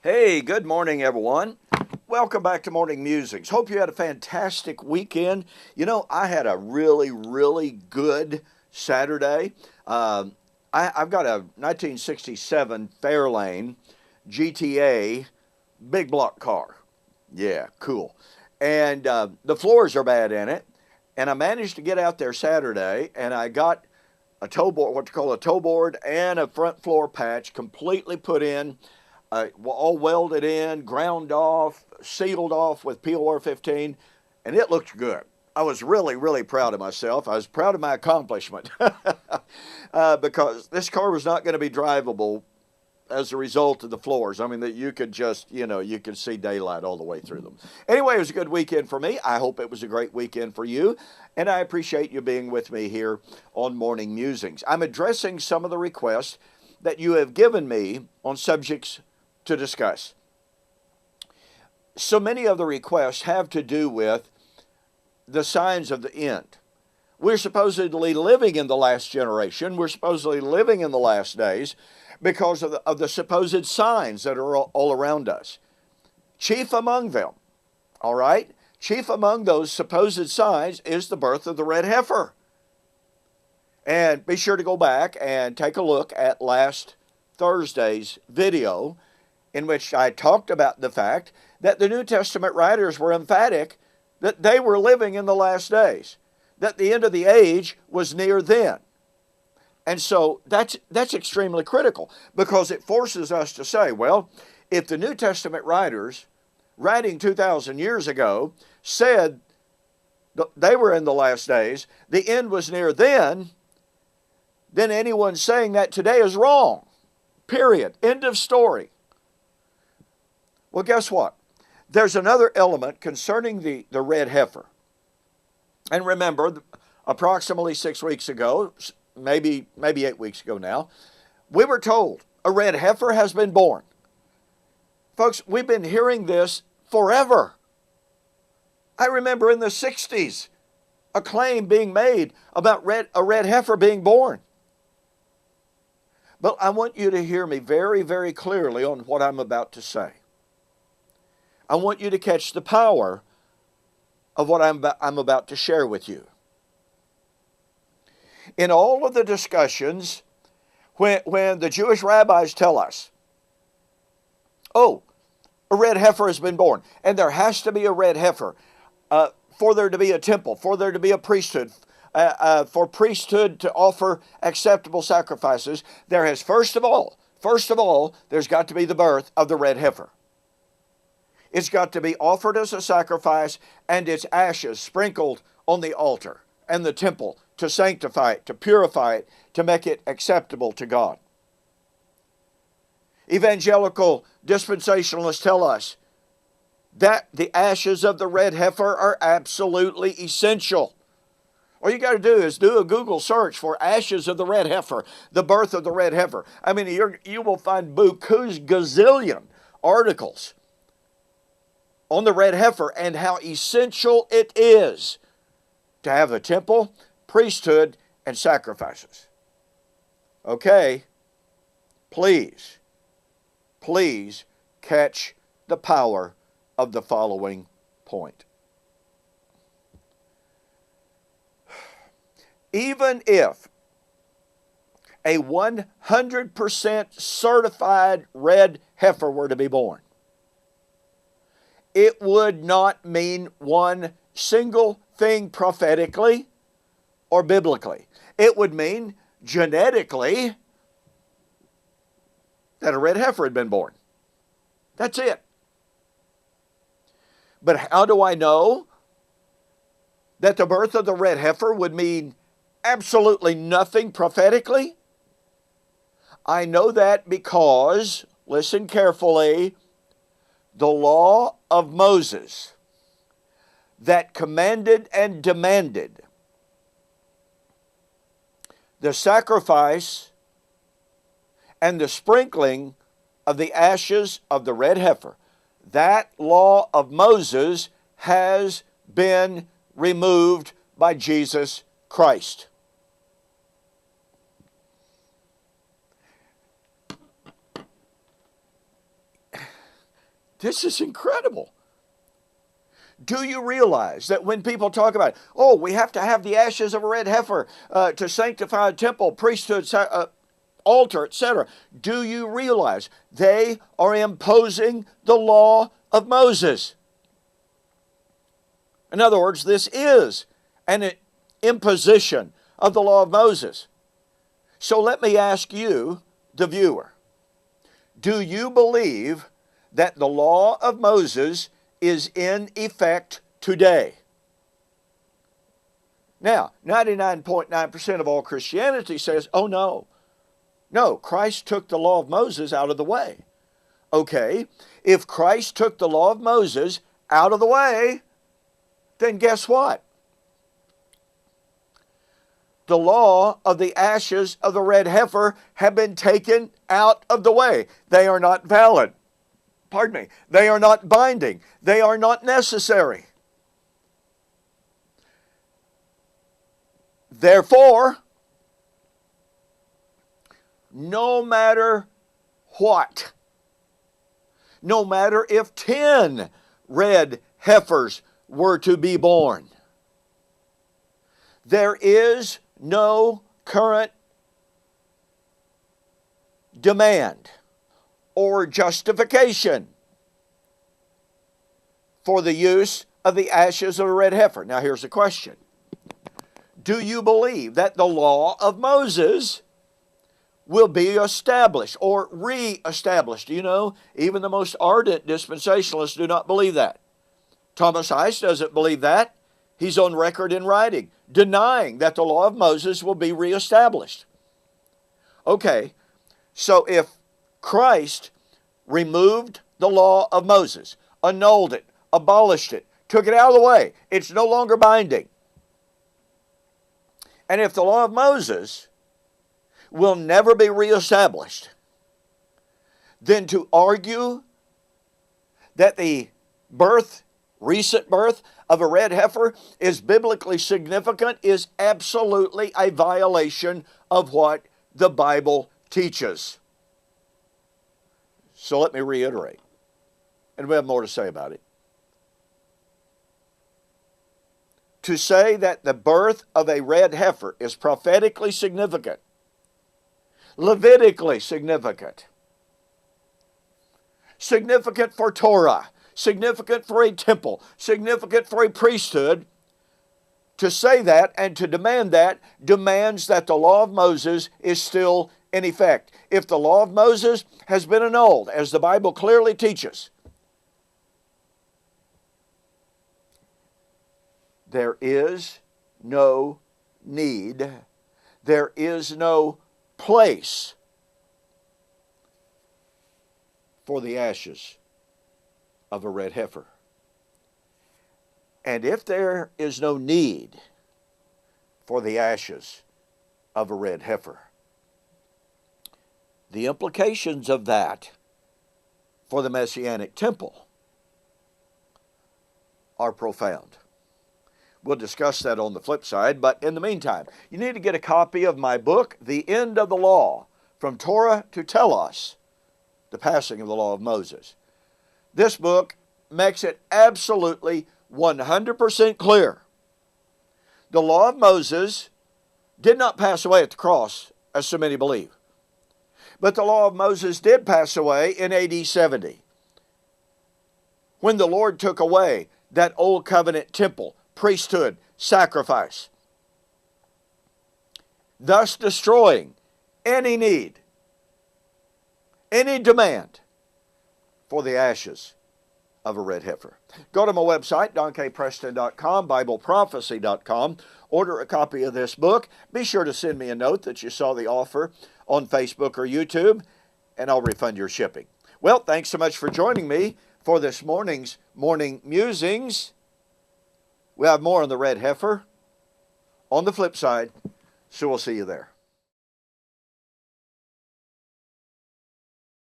Hey, good morning, everyone. Welcome back to Morning Musings. Hope you had a fantastic weekend. You know, I had a really good Saturday. I've got a 1967 Fairlane GTA big block car. Yeah, cool. And the floors are bad in it. And I managed to get out there Saturday, and I got a toe board, what you call a toe board, and a front floor patch completely put in, all welded in, ground off, sealed off with POR 15, and it looked good. I was really proud of myself. I was proud of my accomplishment because this car was not going to be drivable as a result of the floors. I mean, that you could just, you could see daylight all the way through them. Anyway, it was a good weekend for me. I hope it was a great weekend for you, and I appreciate you being with me here on Morning Musings. I'm addressing some of the requests that you have given me on subjects to discuss. So many of the requests have to do with the signs of the end. We're supposedly living in the last generation. We're supposedly living in the last days because of the supposed signs that are all around us. Chief among them, all right? Chief among those supposed signs is the birth of the red heifer. And be sure to go back and take a look at last Thursday's video in which I talked about the fact that the New Testament writers were emphatic that they were living in the last days, that the end of the age was near then. And so that's extremely critical because it forces us to say, well, if the New Testament writers, writing 2,000 years ago, said they were in the last days, the end was near then anyone saying that today is wrong. Period. End of story. Well, guess what? There's another element concerning the red heifer. And remember, approximately 6 weeks ago, maybe 8 weeks ago now, we were told a red heifer has been born. Folks, we've been hearing this forever. I remember in the 60s a claim being made about a red heifer being born. But I want you to hear me very clearly on what I'm about to say. I want you to catch the power of what I'm about to share with you. In all of the discussions, when the Jewish rabbis tell us, oh, a red heifer has been born, and there has to be a red heifer for there to be a temple, for there to be a priesthood, for priesthood to offer acceptable sacrifices, there has first of all, there's got to be the birth of the red heifer. It's got to be offered as a sacrifice and its ashes sprinkled on the altar and the temple to sanctify it, to purify it, to make it acceptable to God. Evangelical dispensationalists tell us that the ashes of the red heifer are absolutely essential. All you got to do is do a Google search for ashes of the red heifer, the birth of the red heifer. I mean, you will find buku's gazillion articles on the red heifer and how essential it is to have a temple, priesthood, and sacrifices. Okay, please catch the power of the following point. Even if a 100% certified red heifer were to be born, it would not mean one single thing prophetically or biblically. It would mean genetically that a red heifer had been born. That's it. But how do I know that the birth of the red heifer would mean absolutely nothing prophetically? I know that because, listen carefully, the law of Moses that commanded and demanded the sacrifice and the sprinkling of the ashes of the red heifer, that law of Moses has been removed by Jesus Christ. This is incredible. Do you realize that when people talk about, oh, we have to have the ashes of a red heifer to sanctify a temple, priesthood, altar, etc., do you realize they are imposing the law of Moses? In other words, this is an imposition of the law of Moses. So let me ask you, the viewer, do you believe that the law of Moses is in effect today? Now, 99.9% of all Christianity says, oh no. No, Christ took the law of Moses out of the way. Okay, if Christ took the law of Moses out of the way, then guess what? The law of the ashes of the red heifer have been taken out of the way. They are not valid. Pardon me. They are not binding. They are not necessary. Therefore, no matter what, no matter if 10 red heifers were to be born, there is no current demand or justification for the use of the ashes of a red heifer. Now here's the question. Do you believe that the law of Moses will be established or re-established? You know, even the most ardent dispensationalists do not believe that. Thomas Ice doesn't believe that. He's on record in writing, denying that the law of Moses will be reestablished. Okay, so if Christ removed the law of Moses, annulled it, abolished it, took it out of the way, it's no longer binding. And if the law of Moses will never be reestablished, then to argue that the recent birth of a red heifer is biblically significant is absolutely a violation of what the Bible teaches. So let me reiterate, and we have more to say about it. To say that the birth of a red heifer is prophetically significant, Levitically significant, significant for Torah, significant for a temple, significant for a priesthood, to say that and to demand that demands that the law of Moses is still in effect. If the law of Moses has been annulled, as the Bible clearly teaches, there is no need, there is no place for the ashes of a red heifer. And if there is no need for the ashes of a red heifer, the implications of that for the Messianic temple are profound. We'll discuss that on the flip side, but in the meantime, you need to get a copy of my book, The End of the Law, From Torah to Telos, The Passing of the Law of Moses. This book makes it absolutely 100% clear. The law of Moses did not pass away at the cross, as so many believe. But the law of Moses did pass away in AD 70, when the Lord took away that old covenant temple, priesthood, sacrifice, thus destroying any need, any demand for the ashes of a red heifer. Go to my website, donkpreston.com, bibleprophecy.com. Order a copy of this book. Be sure to send me a note that you saw the offer on Facebook or YouTube, and I'll refund your shipping. Well, thanks so much for joining me for this morning's Morning Musings. We'll have more on the red heifer on the flip side, so we'll see you there.